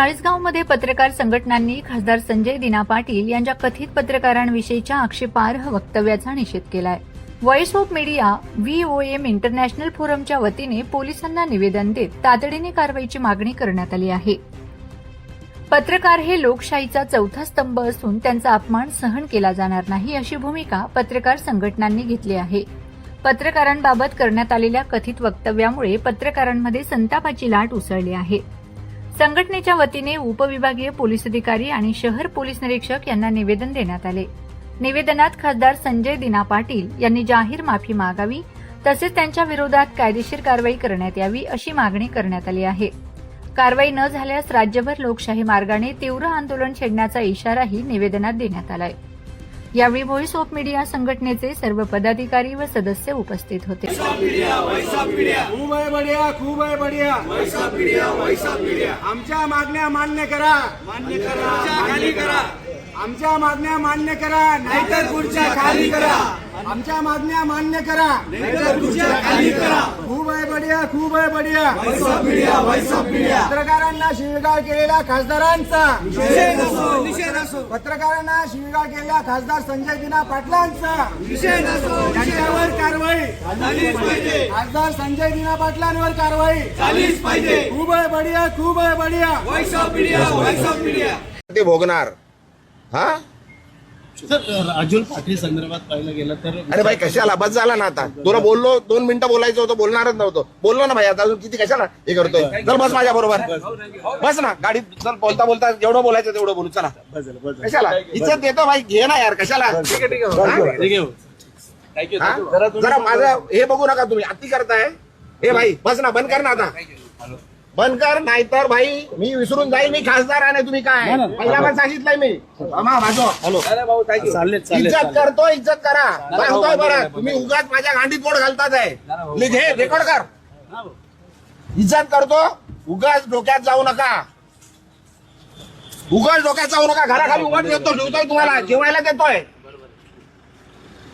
चाळीसगावमध्ये पत्रकार संघटनांनी खासदार संजय दिना पाटील यांच्या कथित पत्रकारांविषयीच्या आक्षेपार्ह वक्तव्याचा निषेध केलाय। Voice of media VOM international फोरमच्या वतीने पोलिसांना निवेदन देत तातडीने कारवाईची मागणी करण्यात आली आहे। पत्रकार हे लोकशाहीचा चौथा स्तंभ असून त्यांचा अपमान सहन केला जाणार नाही अशी भूमिका पत्रकार संघटनांनी घेतली आहे। पत्रकारांबाबत करण्यात आलेल्या कथित वक्तव्यामुळे पत्रकारांमध्ये संतापाची लाट उसळली आहे। संघटनेच्या वतीने उपविभागीय पोलीस अधिकारी आणि शहर पोलीस निरीक्षक यांना निवेदन देण्यात आले। निवेदनात खासदार संजय दिना पाटील यांनी जाहीर माफी मागावी तसेच त्यांच्या विरोधात कायदेशीर कारवाई करण्यात यावी अशी मागणी करण्यात आली आहे। कारवाई न झाल्यास राज्यभर लोकशाही मार्गाने तीव्र आंदोलन छेडण्याचा इशाराही निवेदनात देण्यात आलाय। यावेळी व्हॉइस ऑफ मीडिया संघटनेचे सर्व पदाधिकारी व सदस्य उपस्थित होते। आमच्या मागण्या मान्य करा, खाली करा। आमच्या मागण्या मान्य करा, नाहीतर खुर्च्या खाली करा। आमच्या मागण्या मान्य करा, नाहीतर खुर्च्या खाली करा। खूप आहे बढिया, खूप आहे बढिया। पत्रकारांना शिवीगाळ केलेल्या खासदारांचा निषेध असो। पत्रकारांना शिवीगाळ केलेल्या खासदार संजय दिना पाटलांचा निषेध असो। त्यांच्यावर कारवाई झालीच पाहिजे। खासदार संजय दिना पाटलांवर कारवाई झालीच पाहिजे। खूप आहे बढिया, खूप आहे बढिया। Voice of media, voice of media ते भोगणार। हा सर, राजूल पाटील संदर्भात पाहिलं गेलं तर अरे भाई कशाला बस झाला ना आता। तुला बोललो 2 मिनिटं बोलायचं होतं, बोलणारच नव्हतं। बोललो ना भाई, आता अजून किती कशाला हे करतोय। चल बस माझ्या बरोबर, बस ना गाडीत। चल बोलता बोलता जेवढं बोलायचं तेवढं बोलू। चला कशाला इज्जत देतो भाई, घे ना यार, कशाला। जरा माझं हे बघू नका तुम्ही, अति करताय। हे भाई बस ना, बंद कर ना आता, बंद कर, नाहीतर भाई मी विसरून जाईल मी खासदार आहे। तुम्ही काय पहिल्यावर सांगितलंय मी। इज्जत करतो, इज्जत करा। काय होतोय बरं, तुम्ही उगाच माझ्या गांडीत बोट घालतात आहे। घे रेकॉर्ड कर, इज्जत करतो। उगाच डोक्यात जाऊ नका, उगाच डोक्यात जाऊ नका। घराखाली उगाच येतो, ठेवतोय तुम्हाला, जेवायला देतोय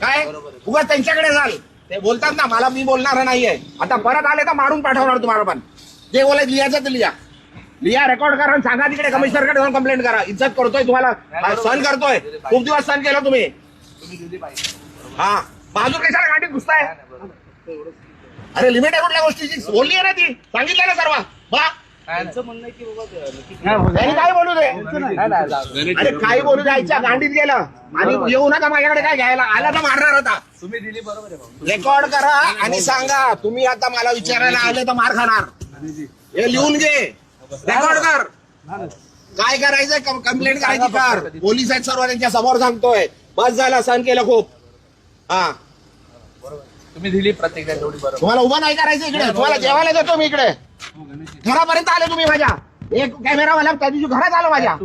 काय। उगाच त्यांच्याकडे जाल, ते बोलतात ना मला, मी बोलणार नाहीये। आता परत आले तर मारून पाठवणार तुम्हाला। पण जे बोलायचं लिहायचं ते लिहा, रेकॉर्ड करा, सांगा तिकडे कमिशनरकडे जाऊन कंप्लेंट करा। इज्जत करतोय, तुम्हाला सहन करतोय, खूप दिवस सहन केलं तुम्ही। हा बाजू कशाला गाडीत घुसताय। अरे लिमिट आहे कुठल्या गोष्टीची, बोलली आहे ना ती, सांगितलं ना सर्व। काय बोलू दे, अरे काही बोलू द्यायच्या गांडीत गेलं आणि येऊ नका माझ्याकडे काय घ्यायला। आला तर मारणार होता। तुम्ही दिली बरोबर आहे, रेकॉर्ड करा आणि सांगा तुम्ही आता मला विचारायला आले तर मार खाणार। हे लिहून घे, रेकॉर्ड कर, काय करायचंय कंप्लेंट करायची कर। पोलीस आहेत सर्व, त्यांच्या समोर सांगतोय। बस झाला, सहन केलं खूप। हा तुम्ही दिली प्रतिक्रिया तेवढी बरोबर। तुम्हाला उभं नाही करायचं इकडे, तुम्हाला जेवायला देतो मी इकडे। घरापर्यंत आले तुम्ही माझ्या, एक कॅमेरावाला त्या दिवशी घरात आलो माझ्या।